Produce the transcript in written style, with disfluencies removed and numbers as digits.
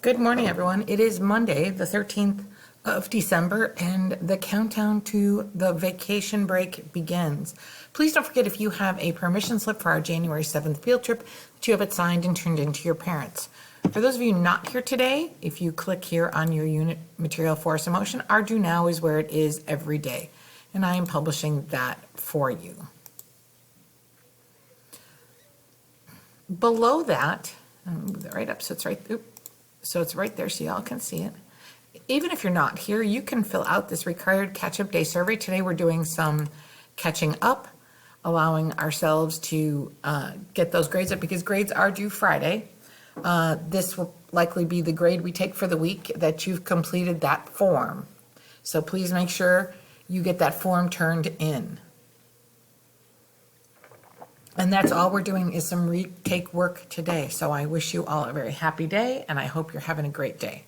Good morning, everyone. It is Monday, the 13th of December, and the countdown to the vacation break begins. Please don't forget, if you have a permission slip for our January 7th field trip, that you have it signed and turned in to your parents. For those of you not here today, if you click here on your unit material force and motion, our due now is where it is every day, and I am publishing that for you. Below that, I'll move that right up so it's right. So it's right there so y'all can see it. Even if you're not here, you can fill out this required catch-up day survey. Today we're doing some catching up, allowing ourselves to get those grades up because grades are due Friday. This will likely be the grade we take for the week that you've completed that form. So please make sure you get that form turned in. And that's all we're doing is some retake work today. So I wish you all a very happy day, and I hope you're having a great day.